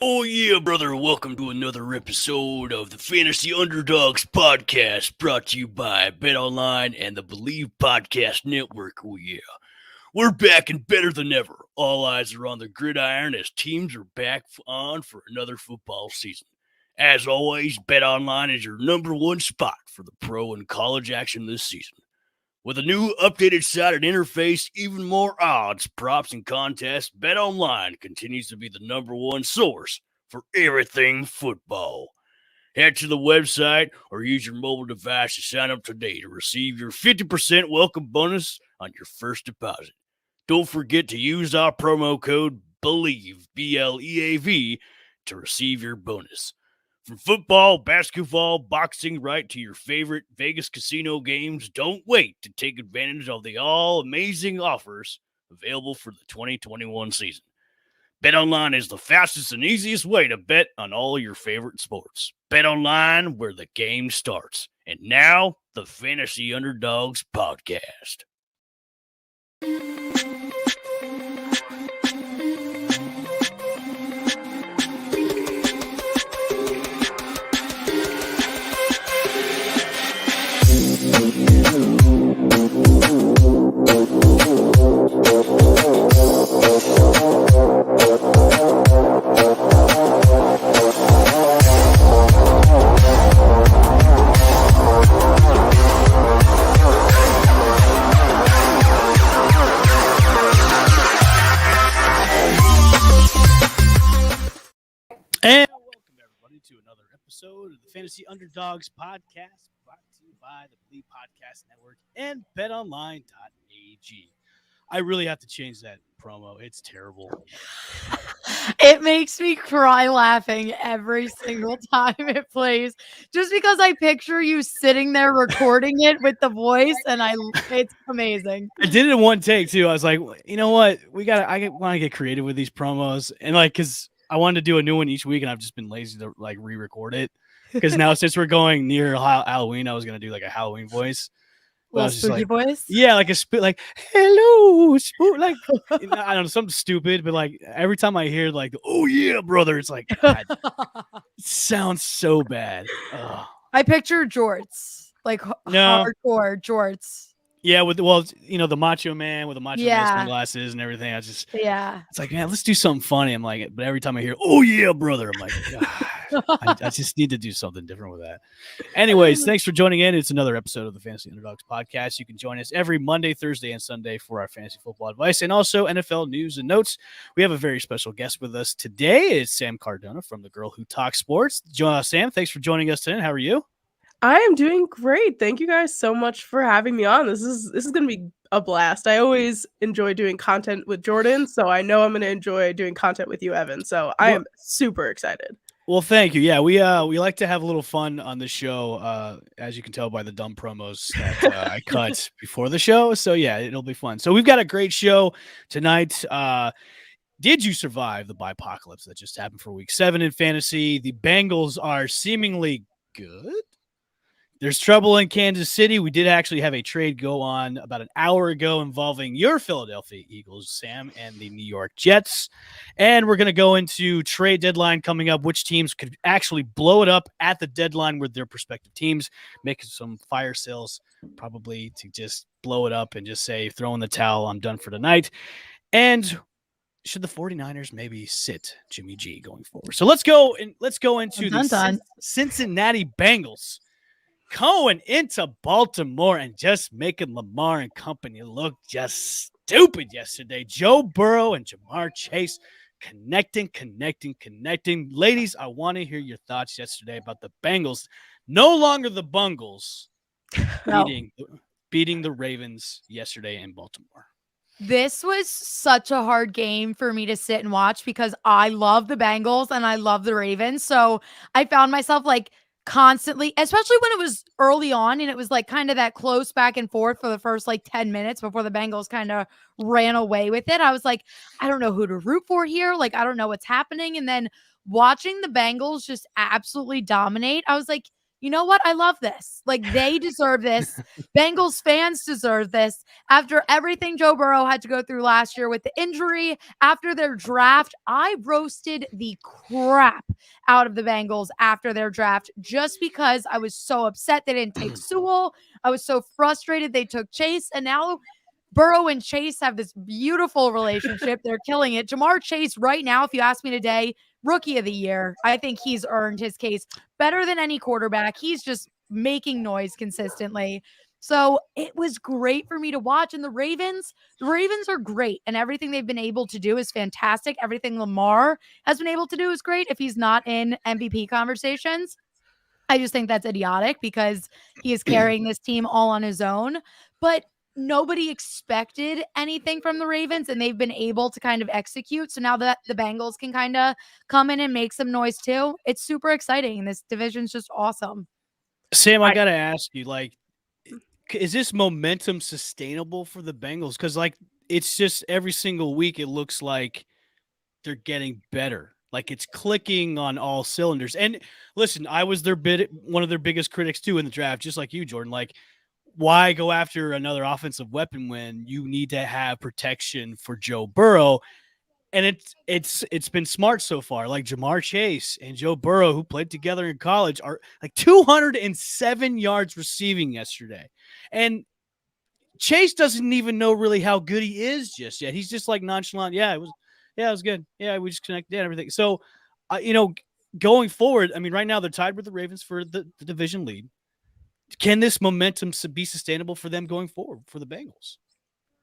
Oh yeah, brother, welcome to another episode of the Fantasy Underdogs podcast, brought to you by BetOnline and the Believe Podcast Network. Oh yeah. We're back and better than ever. All eyes are on the gridiron as teams are back on for another football season. As always, BetOnline is your number one spot for the pro and college action this season. With a new updated site and interface, even more odds, props, and contests, BetOnline continues to be the number one source for everything football. Head to the website or use your mobile device to sign up today to receive your 50% welcome bonus on your first deposit. Don't forget to use our promo code BELIEVE, BLEAV, to receive your bonus. From football, basketball, boxing, right to your favorite Vegas casino games, don't wait to take advantage of the all-amazing offers available for the 2021 season. BetOnline is the fastest and easiest way to bet on all your favorite sports. BetOnline, where the game starts. And now, the Fantasy Underdogs podcast. And welcome everybody to another episode of the Fantasy Underdogs podcast, brought to you by the Believe Podcast Network and BetOnline.ag. I really have to change that promo. It's terrible. It makes me cry laughing every single time it plays, just because I picture you sitting there recording it with the voice, and it's amazing. I did it in one take too. I was like, you know what? I want to get creative with these promos, and because I wanted to do a new one each week, and I've just been lazy to re-record it. Because now since we're going near Halloween, I was gonna do like a Halloween voice. Little spooky voice? Yeah, like like, hello, like, I don't know, something stupid, but like every time I hear like, oh yeah, brother, it's like, God, it sounds so bad. Ugh. I picture jorts, like hardcore jorts. Yeah, the Macho Man with the Macho Man sunglasses and everything. It's like, man, let's do something funny. I'm like, but every time I hear, oh yeah, brother, I'm like, I just need to do something different with that. Anyways, thanks for joining in. It's another episode of the Fantasy Underdogs podcast. You can join us every Monday, Thursday, and Sunday for our fantasy football advice and also NFL news and notes. We have a very special guest with us today. It's Sam Cardona from The Girl Who Talks Sports. Sam, thanks for joining us today. How are you? I am doing great. Thank you guys so much for having me on. This is going to be a blast. I always enjoy doing content with Jordan, so I know I'm going to enjoy doing content with you, Evan. So I am super excited. Well, thank you. Yeah, we like to have a little fun on the show, as you can tell by the dumb promos that I cut before the show. So yeah, it'll be fun. So we've got a great show tonight. Did you survive the Byepocalypse that just happened for Week 7 in fantasy? The Bengals are seemingly good. There's trouble in Kansas City. We did actually have a trade go on about an hour ago involving your Philadelphia Eagles, Sam, and the New York Jets. And we're going to go into trade deadline coming up, which teams could actually blow it up at the deadline with their prospective teams, making some fire sales probably to just blow it up and just say, throw in the towel, I'm done for tonight. And should the 49ers maybe sit Jimmy G going forward? So let's go into the Cincinnati Bengals. Going into Baltimore and just making Lamar and company look just stupid yesterday. Joe Burrow and Jamar Chase connecting. Ladies, I want to hear your thoughts yesterday about the Bengals. No longer the Bungles beating the Ravens yesterday in Baltimore. This was such a hard game for me to sit and watch because I love the Bengals and I love the Ravens. So I found myself like constantly, especially when it was early on and it was like kind of that close back and forth for the first like 10 minutes before the Bengals kind of ran away with it. I was like, I don't know who to root for here. Like, I don't know what's happening. And then watching the Bengals just absolutely dominate, I was like, you know what? I love this. Like, they deserve this. Bengals fans deserve this. After everything Joe Burrow had to go through last year with the injury, after their draft, I roasted the crap out of the Bengals after their draft just because I was so upset they didn't take Sewell. I was so frustrated they took Chase. And now Burrow and Chase have this beautiful relationship. They're killing it. Jamar Chase, right now, if you ask me today, rookie of the year. I think he's earned his case better than any quarterback. He's just making noise consistently. So it was great for me to watch. And the Ravens are great. And everything they've been able to do is fantastic. Everything Lamar has been able to do is great. If he's not in MVP conversations, I just think that's idiotic because he is carrying this team all on his own. But nobody expected anything from the Ravens, and they've been able to kind of execute. So now that the Bengals can kind of come in and make some noise too, it's super exciting. This division's just awesome. Sam, I got to ask you, like, is this momentum sustainable for the Bengals? Because, like, it's just every single week it looks like they're getting better. Like, it's clicking on all cylinders. And listen, I was one of their biggest critics too in the draft, just like you, Jordan. Like, why go after another offensive weapon when you need to have protection for Joe Burrow? And it's been smart so far. Like, Jamar Chase and Joe Burrow, who played together in college, are like 207 yards receiving yesterday. And Chase doesn't even know really how good he is just yet. He's just like nonchalant. Yeah, it was good. Yeah, we just connected and everything. So, going forward, I mean, right now they're tied with the Ravens for the division lead. Can this momentum be sustainable for them going forward for the Bengals?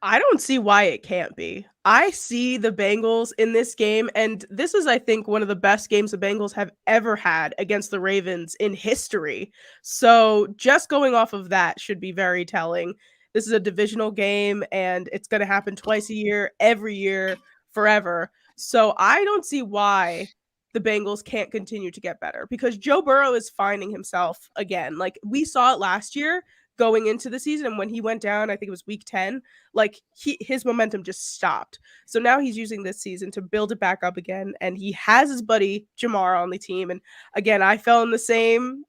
I don't see why it can't be. I see the Bengals in this game, and this is, I think, one of the best games the Bengals have ever had against the Ravens in history. So just going off of that should be very telling. This is a divisional game, and it's going to happen twice a year, every year, forever. So I don't see why the Bengals can't continue to get better because Joe Burrow is finding himself again. Like, we saw it last year going into the season, and when he went down, I think it was week 10, like his momentum just stopped. So now he's using this season to build it back up again, and he has his buddy Jamar on the team. And again, I fell in the same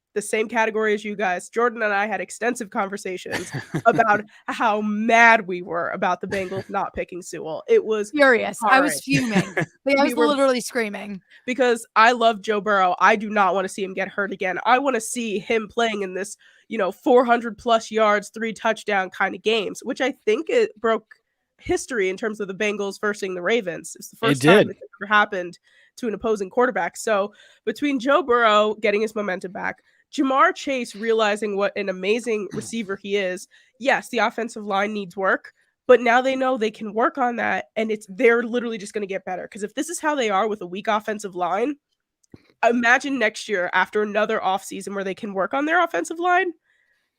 category as you guys. Jordan and I had extensive conversations about how mad we were about the Bengals not picking Sewell. It was furious. horrid. I was fuming. I was literally screaming because I love Joe Burrow. I do not want to see him get hurt again. I want to see him playing in this 400 plus yards, 3 touchdown kind of games, which I think it broke history in terms of the Bengals versus the Ravens. It's the first time it's ever happened to an opposing quarterback. So between Joe Burrow getting his momentum back, Jamar Chase realizing what an amazing receiver he is. Yes, the offensive line needs work, but now they know they can work on that, and they're literally just going to get better. Because if this is how they are with a weak offensive line, imagine next year after another offseason where they can work on their offensive line.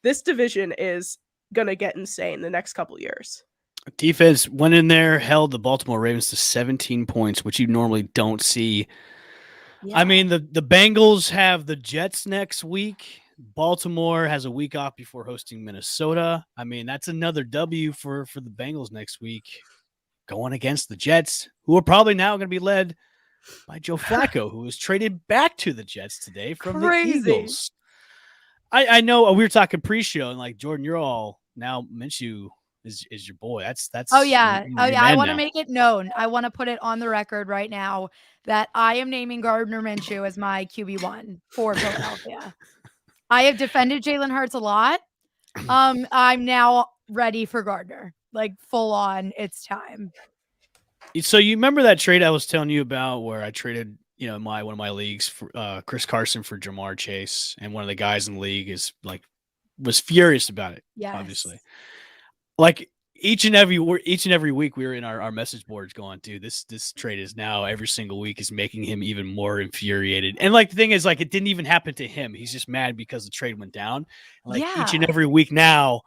This division is going to get insane the next couple of years. Defense went in there, held the Baltimore Ravens to 17 points, which you normally don't see. Yeah. I mean, the Bengals have the Jets next week. Baltimore has a week off before hosting Minnesota. I mean, that's another W for the Bengals next week, going against the Jets, who are probably now going to be led by Joe Flacco, who was traded back to the Jets today from the Eagles. I know we were talking pre-show, and like, Jordan, you're all now Minshew is your boy. That's oh yeah. I want to make it known. I want to put it on the record right now that I am naming Gardner Minshew as my QB1 for Philadelphia. I have defended Jalen Hurts a lot. I'm now ready for Gardner. Like, full on, it's time. So you remember that trade I was telling you about where I traded, one of my leagues for Chris Carson for Jamar Chase, and one of the guys in the league was furious about it. Yes. Obviously. Like, each and every week we were in our message boards going, dude, this trade is now every single week is making him even more infuriated. And like, the thing is, like, it didn't even happen to him. He's just mad because the trade went down. Like, each and every week now,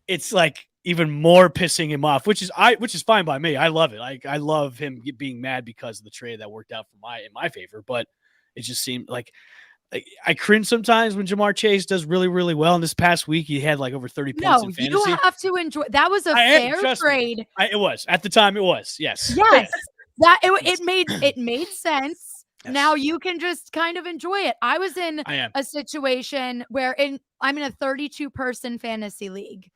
it's like even more pissing him off, which is fine by me. I love it. Like, I love him being mad because of the trade that worked out in my favor. But it just seemed like I cringe sometimes when Jamar Chase does really, really well. And this past week, he had like over 30 points in fantasy. You have to enjoy. That was a fair trade. It was at the time. It was, yes. Yes, that it made sense. Now you can just kind of enjoy it. I was in a situation where I'm in a 32-person fantasy league,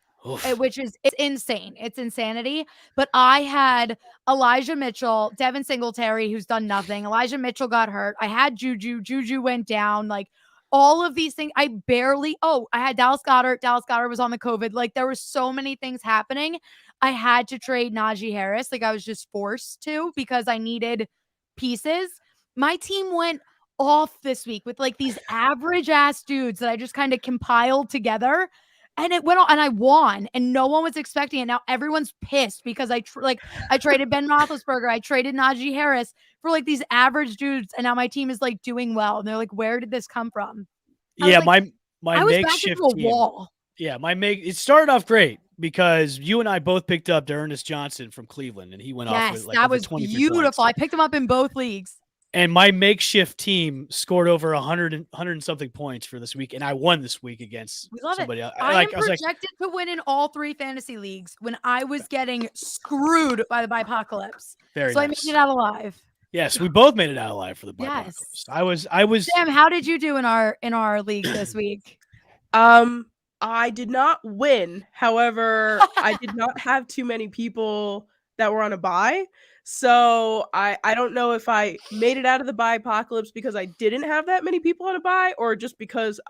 which is it's insane. It's insanity. But I had Elijah Mitchell, Devin Singletary, who's done nothing. Elijah Mitchell got hurt. I had Juju. Juju went down. Like all of these things, I had Dallas Goedert. Dallas Goedert was on the COVID. Like there were so many things happening. I had to trade Najee Harris. Like I was just forced to because I needed pieces. My team went off this week with like these average ass dudes that I just kind of compiled together, and it went on, and I won, and no one was expecting it. Now everyone's pissed because I traded Ben Roethlisberger, I traded Najee Harris for like these average dudes, and now my team is like doing well, and they're like, "Where did this come from?" My I was makeshift back into a team. wall. Yeah, it started off great because you and I both picked up D'Ernest Johnson from Cleveland, and he went off with like that over was 23 beautiful. points. I picked him up in both leagues. And my makeshift team scored over 100 and something points for this week, and I won this week against somebody else. I am projected to win in all 3 fantasy leagues when I was getting screwed by the Byepocalypse. Very so nice. I made it out alive. Yes, we both made it out alive for the Byepocalypse. Yes. I was. Sam, how did you do in our league this week? I did not win. However, I did not have too many people that were on a bye. So I don't know if I made it out of the Byepocalypse because I didn't have that many people on a bye, or just because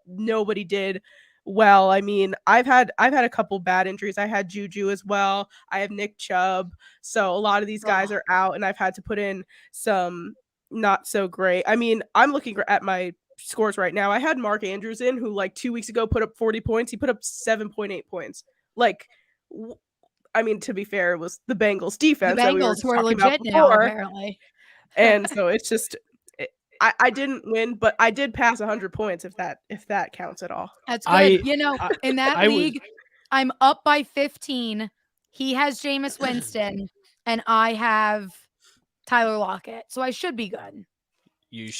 nobody did well. I mean, I've had a couple bad injuries. I had Juju as well. I have Nick Chubb. So a lot of these guys are out, and I've had to put in some not so great. I mean, I'm looking at my scores right now. I had Mark Andrews in, who like 2 weeks ago put up 40 points. He put up 7.8 points. Like, I mean, to be fair, it was the Bengals defense. The Bengals, who are legit now, apparently. And so it's just, I didn't win, but I did pass 100 points, if that counts at all. That's good. In that league, I'm up by 15. He has Jameis Winston, and I have Tyler Lockett. So I should be good.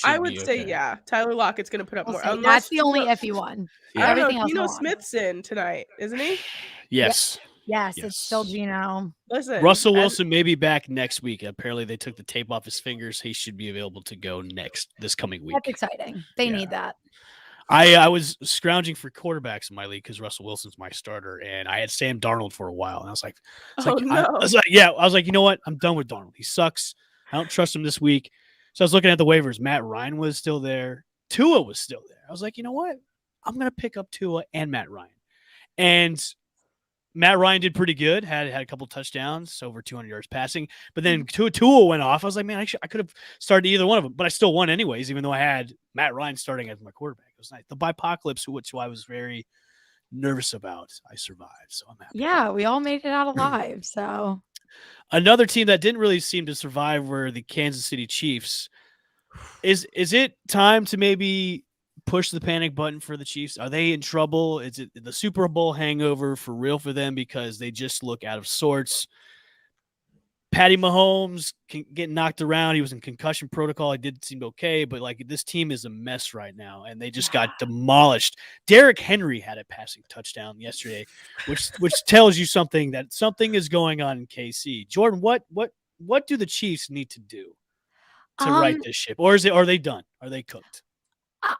I would say, yeah, Tyler Lockett's going to put up more. That's the only iffy one. Yeah. I don't know. Geno Smith's in tonight, isn't he? Yes. Yes, it's still Geno. Listen, Russell Wilson may be back next week. Apparently, they took the tape off his fingers. He should be available to go this coming week. That's exciting. They need that. I was scrounging for quarterbacks in my league because Russell Wilson's my starter, and I had Sam Darnold for a while, and I was like, you know what? I'm done with Darnold. He sucks. I don't trust him this week. So I was looking at the waivers. Matt Ryan was still there. Tua was still there. I was like, you know what? I'm going to pick up Tua and Matt Ryan. And Matt Ryan did pretty good. Had a couple touchdowns, over 200 yards passing. But then Tua went off. I was like, man, I could have started either one of them. But I still won anyways, even though I had Matt Ryan starting as my quarterback. It was nice. The Byepocalypse, which I was very nervous about, I survived. So I'm happy. Yeah, we all made it out alive. So another team that didn't really seem to survive were the Kansas City Chiefs. Is it time to maybe push the panic button for the Chiefs? Are they in trouble? Is it the Super Bowl hangover for real for them because they just look out of sorts? Patty Mahomes getting knocked around. He was in concussion protocol. He did seem okay, but like this team is a mess right now, and they just got demolished. Derrick Henry had a passing touchdown yesterday, which tells you something that something is going on in KC. Jordan, what do the Chiefs need to do to right this ship, or are they done? Are they cooked?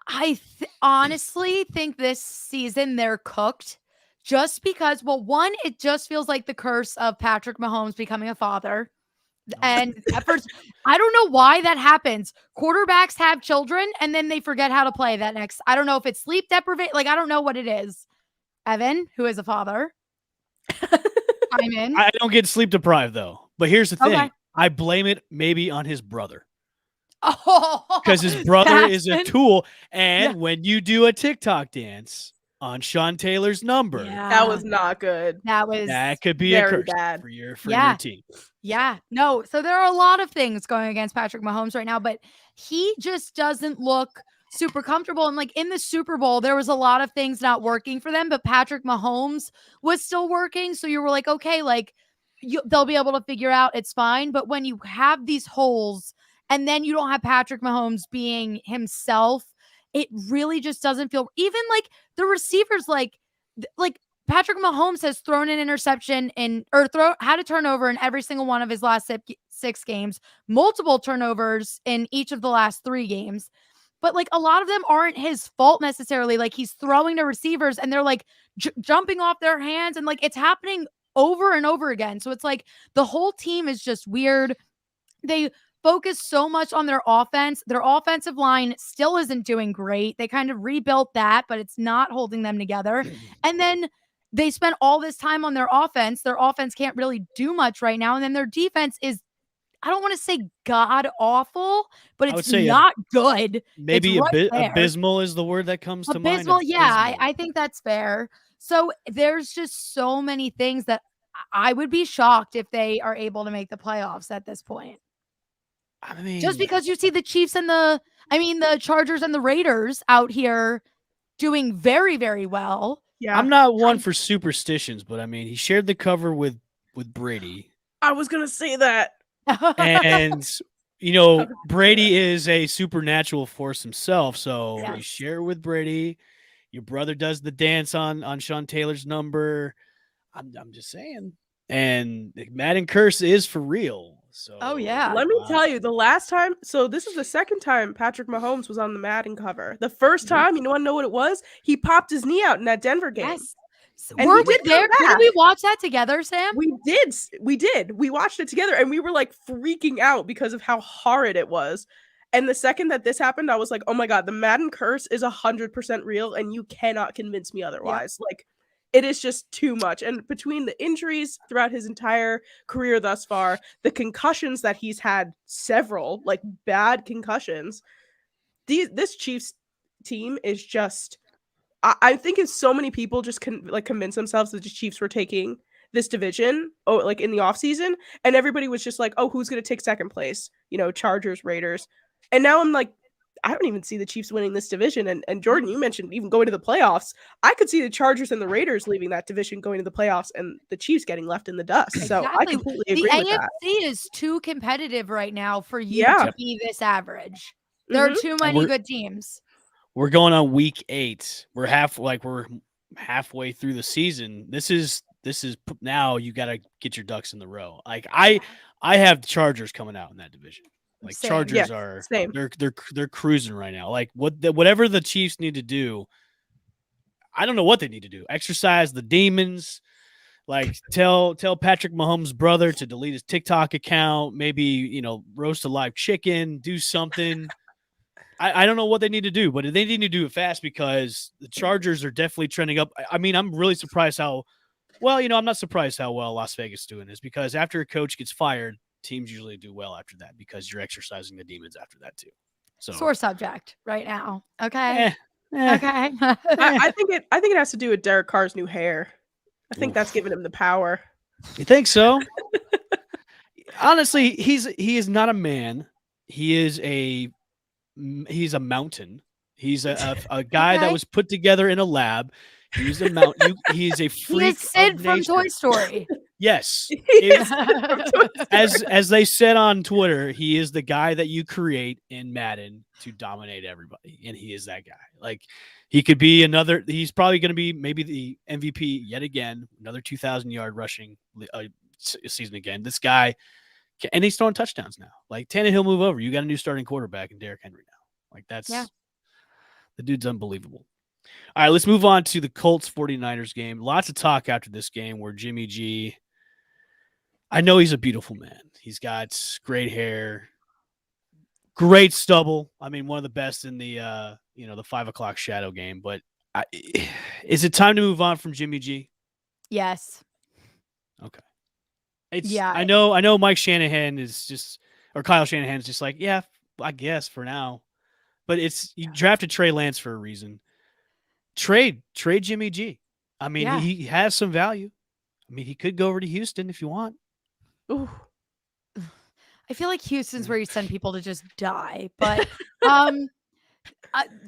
I honestly think this season they're cooked. Just because, well, one, it just feels like the curse of Patrick Mahomes becoming a father. And at first, I don't know why that happens. Quarterbacks have children and then they forget how to play that next. I don't know if it's sleep deprivation. Like, I don't know what it is. Evan, who is a father. I'm in. I don't get sleep deprived, though. But here's the thing. Okay. I blame it maybe on his brother. Because his brother is a tool. And when you do a TikTok dance on Sean Taylor's number. Yeah. That was not good. That could be a curse bad. for your team. Yeah. No. So there are a lot of things going against Patrick Mahomes right now, but he just doesn't look super comfortable. And like in the Super Bowl, there was a lot of things not working for them, but Patrick Mahomes was still working. So you were like, okay, like they'll be able to figure out it's fine. But when you have these holes and then you don't have Patrick Mahomes being himself, it really just doesn't feel, even like the receivers, like Patrick Mahomes has thrown an interception had a turnover in every single one of his last 6 games, multiple turnovers in each of the last 3 games. But like a lot of them aren't his fault necessarily. Like he's throwing to receivers and they're like jumping off their hands and like it's happening over and over again. So it's like the whole team is just weird. They focus so much on their offense. Their offensive line still isn't doing great. They kind of rebuilt that, but it's not holding them together. And then they spent all this time on their offense. Their offense can't really do much right now. And then their defense is, I don't want to say god awful, but it's not good. Maybe right abysmal is the word that comes to mind. Abysmal, yeah, I think that's fair. So there's just so many things that I would be shocked if they are able to make the playoffs at this point. I mean, just because you see the Chiefs and the Chargers and the Raiders out here doing very, very well. Yeah. I'm not one for superstitions, but I mean, he shared the cover with Brady. I was going to say that. And, Brady is a supernatural force himself. So you share with Brady. Your brother does the dance on Sean Taylor's number. I'm just saying. And the Madden curse is for real. So let me tell you, the last time, so this is the second time Patrick Mahomes was on the Madden cover. The first time, you want to know what it was? He popped his knee out in that Denver game. Yes. And were we there? Did we watch that together, Sam? We did. We watched it together and we were like freaking out because of how horrid it was. And the second that this happened, I was like, oh my God, the Madden curse is 100% real and you cannot convince me otherwise. Yeah. Like, it is just too much. And between the injuries throughout his entire career thus far, the concussions that he's had, several like bad concussions, this Chiefs team is just, I think if so many people just convince themselves that the Chiefs were taking this division, like in the offseason, and everybody was just like, oh, who's going to take second place? Chargers, Raiders. And now I'm like, I don't even see the Chiefs winning this division. And Jordan, you mentioned even going to the playoffs. I could see the Chargers and the Raiders leaving that division, going to the playoffs, and the Chiefs getting left in the dust. So I completely agree with that. The AFC is too competitive right now for you to be this average. There are too many good teams. We're going on week 8. We're halfway through the season. This is now you got to get your ducks in the row. Like I have the Chargers coming out in that division. Like same. Chargers are same. They're cruising right now. Like whatever the Chiefs need to do, I don't know what they need to do. Exercise the demons. Like tell Patrick Mahomes' brother to delete his TikTok account. Maybe roast a live chicken. Do something. I don't know what they need to do, but they need to do it fast because the Chargers are definitely trending up. I mean, I'm really surprised how well. I'm not surprised how well Las Vegas is doing this because after a coach gets fired, teams usually do well after that because you're exercising the demons after that too. So sore subject right now. Okay. Okay. I think it has to do with Derek Carr's new hair. I think that's giving him the power. You think so? Honestly, he is not a man. He's a mountain. He's a guy that was put together in a lab. He's a mountain. He's a freak. He is Sid from Toy Story. Yes. As they said on Twitter, he is the guy that you create in Madden to dominate everybody. And he is that guy. Like he could be he's probably going to be maybe the MVP yet again, another 2,000-yard rushing season again. This guy, and he's throwing touchdowns now. Like Tannehill move over. You got a new starting quarterback in Derrick Henry now. Like that's the dude's unbelievable. All right, let's move on to the Colts 49ers game. Lots of talk after this game where Jimmy G, I know he's a beautiful man. He's got great hair, great stubble. I mean, one of the best in the the 5 o'clock shadow game. But is it time to move on from Jimmy G? Yes. Okay. I know Mike Shanahan or Kyle Shanahan is just like, yeah, I guess for now. But you drafted Trey Lance for a reason. Trade Jimmy G. I mean, he has some value. I mean, he could go over to Houston if you want. Ooh. I feel like Houston's where you send people to just die. But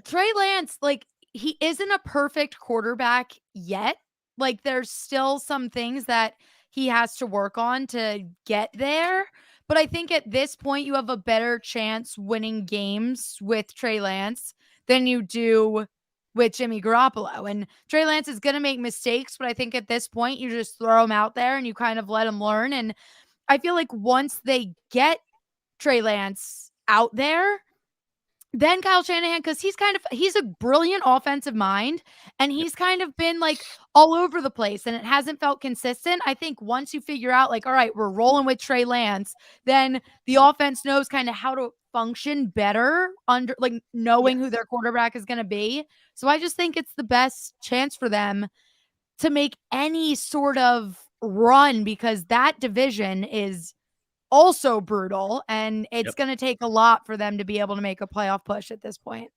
Trey Lance, like, he isn't a perfect quarterback yet. Like, there's still some things that he has to work on to get there. But I think at this point, you have a better chance winning games with Trey Lance than you do with Jimmy Garoppolo. And Trey Lance is going to make mistakes, but I think at this point, you just throw him out there and you kind of let him learn. And I feel like once they get Trey Lance out there, then Kyle Shanahan, because he's a brilliant offensive mind, and he's kind of been like all over the place, and it hasn't felt consistent. I think once you figure out, like, all right, we're rolling with Trey Lance, then the offense knows kind of how to function better under, like, knowing who their quarterback is going to be. So I just think it's the best chance for them to make any sort of run, because that division is also brutal, and it's going to take a lot for them to be able to make a playoff push at this point.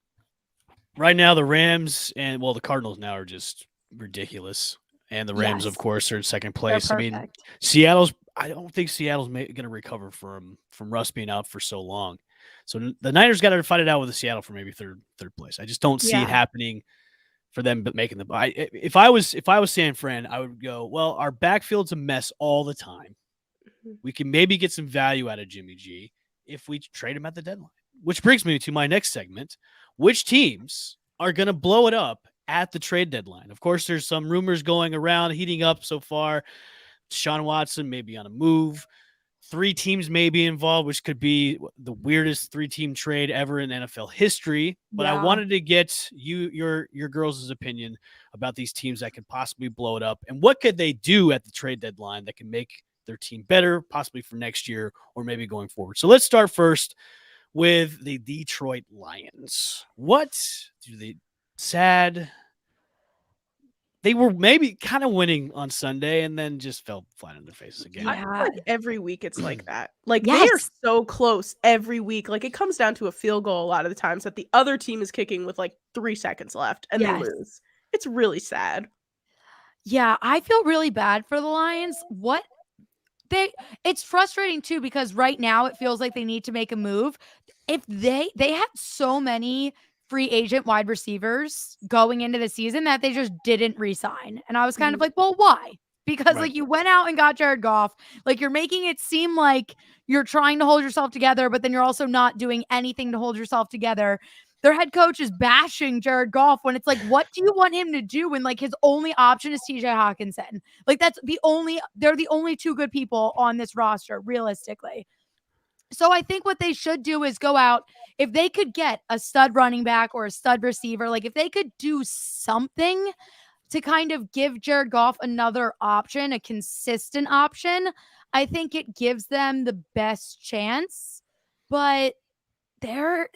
Right now, the Rams and the Cardinals now are just ridiculous, and the Rams, of course, are in second place. I mean, I don't think Seattle's going to recover from Russ being out for so long. So the Niners got to fight it out with Seattle for maybe third place. I just don't see it happening for them, but making the. If I was San Fran, I would go, well, our backfield's a mess all the time. We can maybe get some value out of Jimmy G if we trade him at the deadline. Which brings me to my next segment. Which teams are going to blow it up at the trade deadline? Of course, there's some rumors going around, heating up so far. Deshaun Watson may be on a move. 3 teams may be involved, which could be the weirdest 3-team trade ever in NFL history. But I wanted to get your girls' opinion about these teams that could possibly blow it up, and what could they do at the trade deadline that can make their team better, possibly for next year or maybe going forward. So let's start first with the Detroit Lions. What do they sad? They were maybe kind of winning on Sunday and then just fell flat on their faces again. I feel like every week it's like that. Like they are so close every week. Like it comes down to a field goal a lot of the times that the other team is kicking with like 3 seconds left and they lose. It's really sad. Yeah, I feel really bad for the Lions. It's frustrating too, because right now it feels like they need to make a move. If they had so many free agent wide receivers going into the season that they just didn't re-sign. And I was kind of like, well, why? Because like you went out and got Jared Goff. Like you're making it seem like you're trying to hold yourself together, but then you're also not doing anything to hold yourself together. Their head coach is bashing Jared Goff when it's like, what do you want him to do when like his only option is TJ Hawkinson? Like they're the only 2 good people on this roster, realistically. So I think what they should do is go out. If they could get a stud running back or a stud receiver, like if they could do something to kind of give Jared Goff another option, a consistent option, I think it gives them the best chance. But there's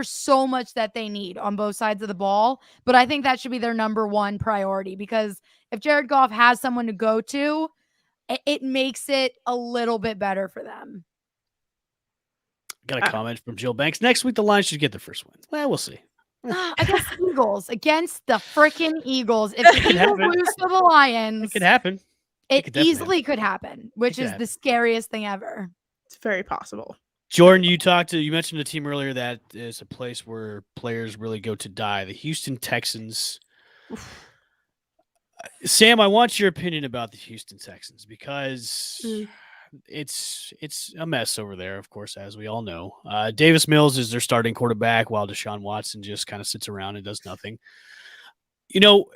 so much that they need on both sides of the ball, but I think that should be their number 1 priority, because if Jared Goff has someone to go to, it makes it a little bit better for them. Got a comment from Jill Banks. Next week, the Lions should get their first win. Well, we'll see. Against the Eagles. Against the freaking Eagles. If the Eagles lose to the Lions, it could happen. It easily could happen, which is the scariest thing ever. It's very possible. Jordan, you mentioned a team earlier that is a place where players really go to die. The Houston Texans. Sam, I want your opinion about the Houston Texans, because it's a mess over there, of course, as we all know. Davis Mills is their starting quarterback, while Deshaun Watson just kind of sits around and does nothing. You know,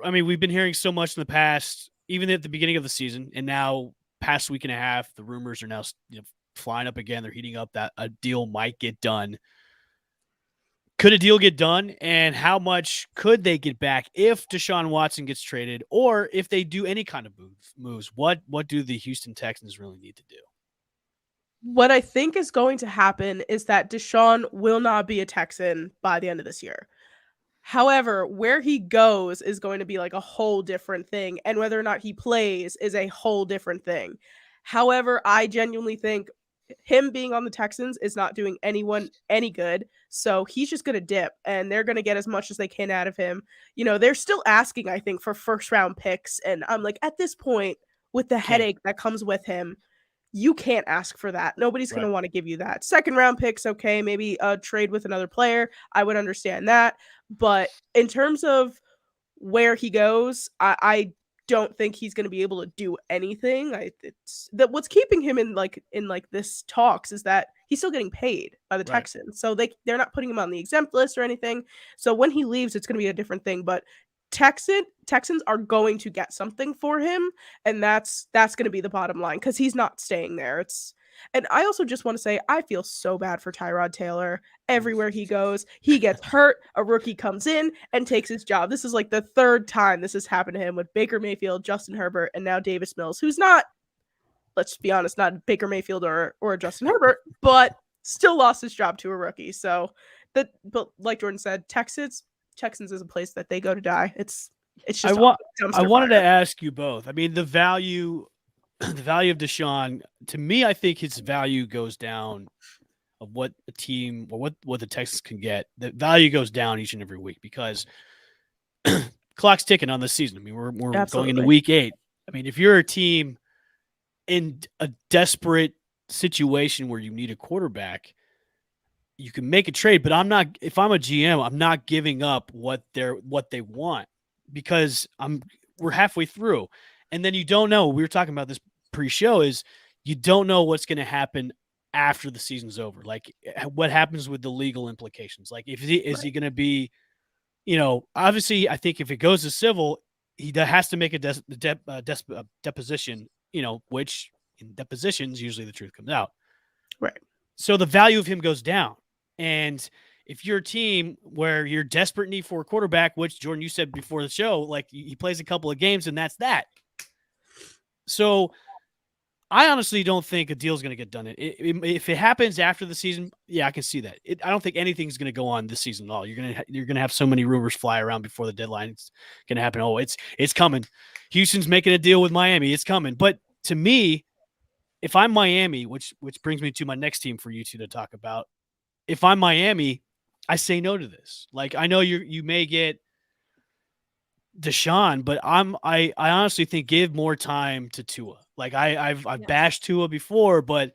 I mean, we've been hearing so much in the past, even at the beginning of the season, and now past week and a half, the rumors are now flying up again. They're heating up that a deal might get done. Could a deal get done, and how much could they get back if Deshaun Watson gets traded, or if they do any kind of moves? What do the Houston Texans really need to do? What I think is going to happen is that Deshaun will not be a Texan by the end of this year. However, where he goes is going to be like a whole different thing, and whether or not he plays is a whole different thing. However, I genuinely think him being on the Texans is not doing anyone any good. So he's just going to dip, and they're going to get as much as they can out of him. You know, they're still asking, I think, for 1st-round picks. And I'm like, at this point, with the headache that comes with him, you can't ask for that. Nobody's going to want to give you that. 2nd-round picks, okay, maybe a trade with another player. I would understand that. But in terms of where he goes, I don't think he's going to be able to do anything. It's that what's keeping him in this talks is that he's still getting paid by the Right. Texans. So they're not putting him on the exempt list or anything. So when he leaves, it's going to be a different thing. But Texans are going to get something for him, and that's going to be the bottom line because he's not staying there. And I also just want to say I feel so bad for Tyrod Taylor. Everywhere he goes, he gets hurt. A rookie comes in and takes his job. This is like the third time this has happened to him with Baker Mayfield, Justin Herbert, and now Davis Mills, who's not, let's be honest, not Baker Mayfield or Justin Herbert, but still lost his job to a rookie. So but like Jordan said, Texans is a place that they go to die. It's just I wanted to ask you both. I mean, the value of Deshaun, to me, I think his value goes down of what a team or what the Texans can get. The value goes down each and every week because clock's ticking on this season. I mean, we're going into week 8. I mean, if you're a team in a desperate situation where you need a quarterback, you can make a trade, but if I'm a GM, I'm not giving up what they want because we're halfway through. And then you don't know, we were talking about this pre-show, is you don't know what's going to happen after the season's over. Like what happens with the legal implications. Like is he going to be, obviously I think if it goes to civil, he has to make a deposition, which in depositions, usually the truth comes out. Right. So the value of him goes down. And if you're a team where you're desperate need for a quarterback, which Jordan, you said before the show, like he plays a couple of games and that's that. So I honestly don't think a deal is going to get done. If it happens after the season, yeah, I can see that. I don't think anything's going to go on this season at all. You're gonna have so many rumors fly around before the deadline. It's going to happen. Oh, it's coming. Houston's making a deal with Miami. It's coming. But to me, if I'm Miami, which brings me to my next team for you two to talk about. If I'm Miami, I say no to this. Like I know you may get Deshaun, but I honestly think give more time to Tua. Like I've bashed Tua before, but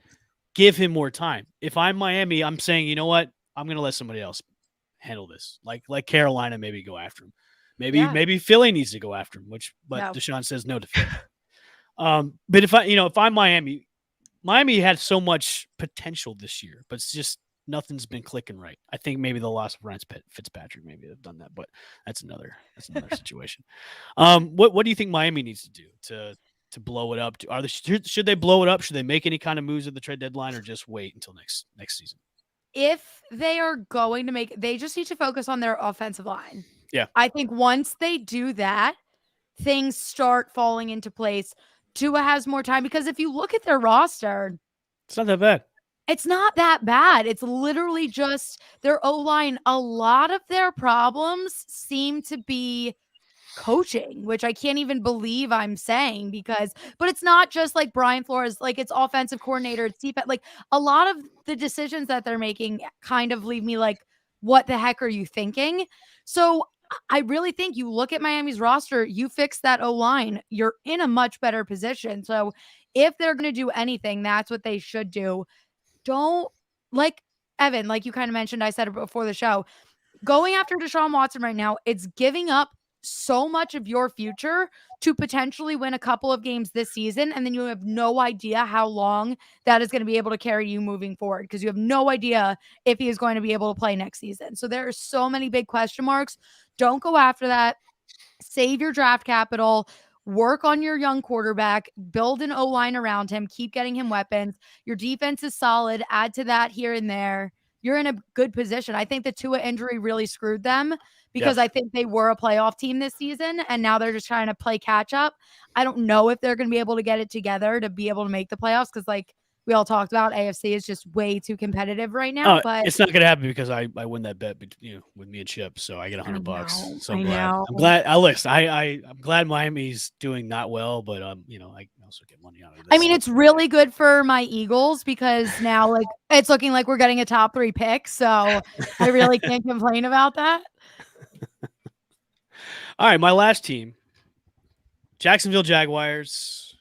give him more time. If I'm Miami, I'm saying, you know what? I'm going to let somebody else handle this. Like Carolina maybe go after him. Maybe Philly needs to go after him, but Deshaun says no to Philly. But if I'm Miami had so much potential this year, but it's just nothing's been clicking right. I think maybe the loss of Ryan Fitzpatrick maybe have done that, but that's another situation. What do you think Miami needs to do to blow it up? Should they blow it up? Should they make any kind of moves at the trade deadline or just wait until next season? If they are going to they just need to focus on their offensive line. Yeah. I think once they do that, things start falling into place. Tua has more time because if you look at their roster, it's not that bad. It's not that bad. It's literally just their O-line. A lot of their problems seem to be coaching, which I can't even believe I'm saying but it's not just like Brian Flores, like it's offensive coordinator, it's defense. Like a lot of the decisions that they're making kind of leave me like, what the heck are you thinking? So I really think you look at Miami's roster, you fix that O-line, you're in a much better position. So if they're going to do anything, that's what they should do. Don't, like Evan, like you kind of mentioned, I said it before the show, going after Deshaun Watson right now, it's giving up so much of your future to potentially win a couple of games this season. And then you have no idea how long that is going to be able to carry you moving forward because you have no idea if he is going to be able to play next season. So there are so many big question marks. Don't go after that. Save your draft capital. Work on your young quarterback, build an O-line around him, keep getting him weapons. Your defense is solid. Add to that here and there. You're in a good position. I think the Tua injury really screwed them because I think they were a playoff team this season and now they're just trying to play catch up. I don't know if they're going to be able to get it together to be able to make the playoffs because like we all talked about, AFC is just way too competitive right now. But it's not going to happen because I win that bet, with me and Chip, so I get $100. So I'm glad. I'm glad Miami's doing not well, but I also get money out of this. I mean, it's really good for my Eagles because now like it's looking like we're getting a top 3 pick, so I really can't complain about that. All right, my last team, Jacksonville Jaguars.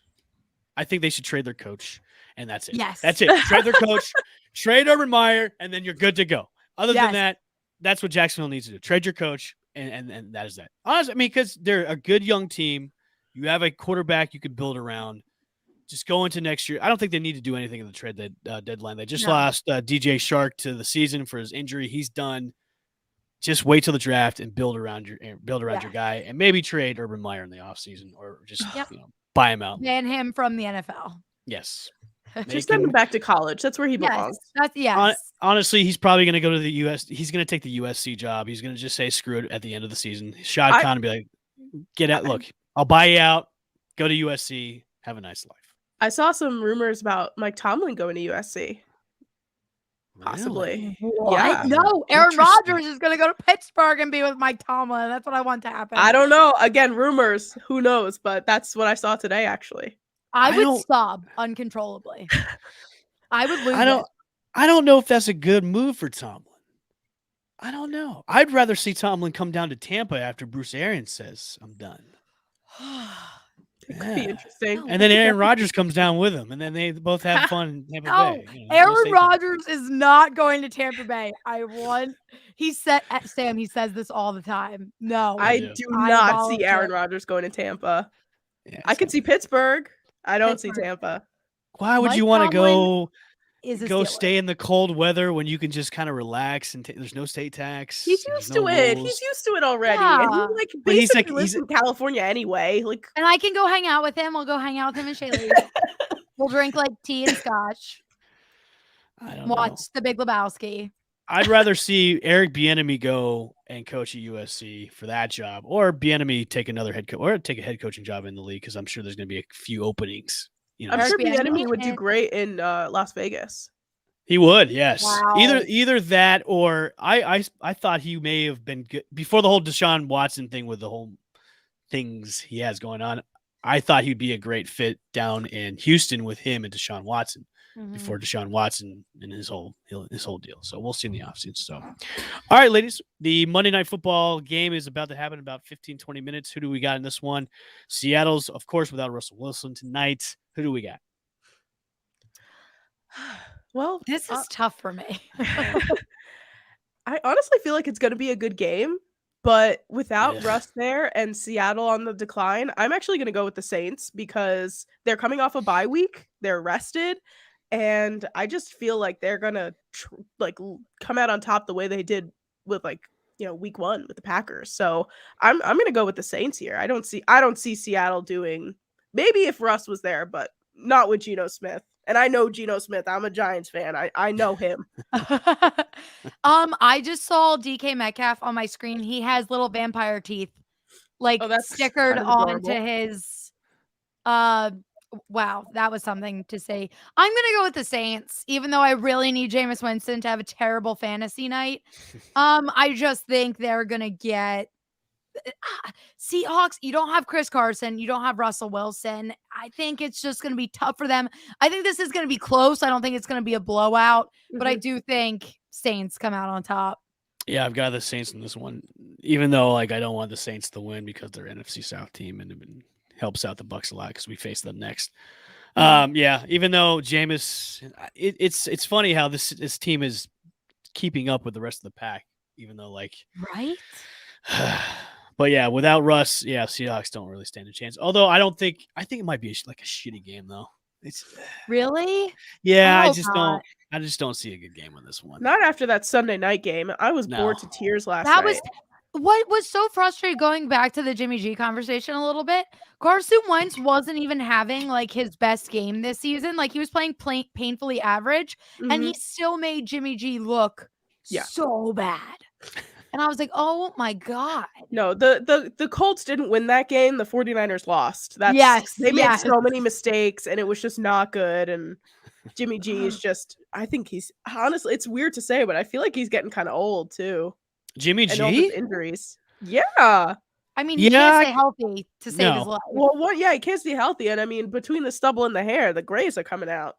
I think they should trade their coach. And that's it. Yes. That's it. Trade their coach, trade Urban Meyer, and then you're good to go. Other than that, that's what Jacksonville needs to do. Trade your coach, and that is that. Honestly, I mean, because they're a good young team. You have a quarterback you could build around. Just go into next year. I don't think they need to do anything in the trade deadline. They just lost DJ Shark to the season for his injury. He's done. Just wait till the draft and build around your guy, and maybe trade Urban Meyer in the offseason or just buy him out. Ban him from the NFL. Yes. Just send him back to college. That's where he belongs. Honestly, he's probably going to go to the U.S. He's going to take the USC job. He's going to just say screw it at the end of the season. Shad Khan and be like, get out. Look, I'll buy you out. Go to USC. Have a nice life. I saw some rumors about Mike Tomlin going to USC. Possibly. What? Yeah. No, Aaron Rodgers is going to go to Pittsburgh and be with Mike Tomlin. That's what I want to happen. I don't know. Again, rumors. Who knows? But that's what I saw today, actually. I would sob uncontrollably. I would lose it. I don't know if that's a good move for Tomlin. I don't know. I'd rather see Tomlin come down to Tampa after Bruce Arians says, I'm done. It could be interesting. And then Aaron Rodgers comes down with him, and then they both have fun in Tampa Bay. Aaron Rodgers is not going to Tampa Bay. He says this all the time. No. I do not see Aaron Rodgers going to Tampa. Yeah, I could see Pittsburgh. I don't see Tampa. Why would you want to go stay in the cold weather when you can just kind of relax and there's no state tax? He's used to it. He's used to it already. Yeah. And he basically lives in California anyway. And I can go hang out with him. I'll go hang out with him and Shaylee. We'll drink tea and scotch. Watch The Big Lebowski. I'd rather see Eric Bieniemy go and coach at USC for that job, or Bieniemy take another head coach, or take a head coaching job in the league, because I'm sure there's going to be a few openings. I'm sure Bieniemy would do great in Las Vegas. He would, yes. Wow. Either that, or I thought he may have been good before the whole Deshaun Watson thing with the whole things he has going on. I thought he'd be a great fit down in Houston with him and Deshaun Watson. Before Deshaun Watson and his whole deal. So we'll see in the offseason. So, all right, ladies, the Monday Night Football game is about to happen in about 15, 20 minutes. Who do we got in this one? Seattle's, of course, without Russell Wilson tonight. Who do we got? Well, this is tough for me. I honestly feel like it's going to be a good game, but without Russ there and Seattle on the decline, I'm actually going to go with the Saints because they're coming off a bye week. They're rested. And I just feel like they're gonna come out on top the way they did with week 1 with the Packers. So I'm gonna go with the Saints here. I don't see Seattle doing, maybe if Russ was there, but not with Geno Smith. And I know Geno Smith. I'm a Giants fan. I know him. I just saw DK Metcalf on my screen. He has little vampire teeth stickered onto his wow, that was something to say. I'm going to go with the Saints, even though I really need Jameis Winston to have a terrible fantasy night. I just think they're going to get Seahawks. You don't have Chris Carson. You don't have Russell Wilson. I think it's just going to be tough for them. I think this is going to be close. I don't think it's going to be a blowout, but I do think Saints come out on top. Yeah, I've got the Saints in this one, even though I don't want the Saints to win because they're NFC South team and helps out the Bucs a lot because we face them next. Even though Jameis, it's funny how this team is keeping up with the rest of the pack, even though right. But yeah, without Russ, Seahawks don't really stand a chance. Although I think it might be a shitty game though. It's really, I just don't see a good game on this one. Not after that Sunday night game. I was bored to tears last night. What was so frustrating, going back to the Jimmy G conversation a little bit, Carson Wentz wasn't even having his best game this season. He was playing painfully average, and he still made Jimmy G look so bad. And I was like, oh my God. No, the Colts didn't win that game. The 49ers lost. They made so many mistakes, and it was just not good. And Jimmy G is just, I think he's, honestly, it's weird to say, but I feel like he's getting kind of old too. Jimmy G? And all his injuries. Yeah. I mean, he can't stay healthy to save his life. Well, he can't stay healthy. And I mean, between the stubble and the hair, the grays are coming out.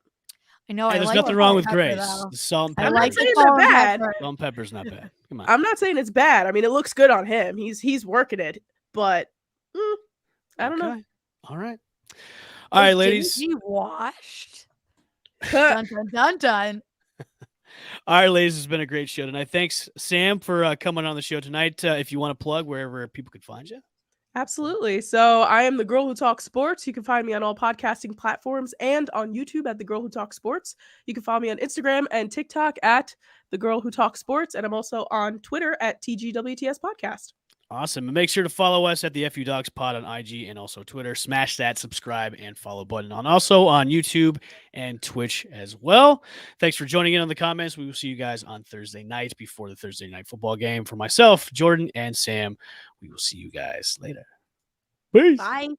I know. There's nothing wrong with grays. Salt and pepper. I'm not saying they're bad. Salt and pepper's not bad. Come on. I'm not saying it's bad. I mean, it looks good on him. He's working it. But I don't know. All right. All right, ladies. He washed. Dun, dun, dun, dun. All right, ladies, it's been a great show tonight. Thanks, Sam, for coming on the show tonight. If you want to plug wherever people can find you. Absolutely. So I am the girl who talks sports. You can find me on all podcasting platforms and on YouTube at the girl who talks sports. You can follow me on Instagram and TikTok at the girl who talks sports. And I'm also on Twitter at TGWTS podcast. Awesome. And make sure to follow us at the FU Dogs Pod on IG and also Twitter. Smash that subscribe and follow button also on YouTube and Twitch as well. Thanks for joining in on the comments. We will see you guys on Thursday night before the Thursday night football game. For myself, Jordan, and Sam, we will see you guys later. Peace. Bye.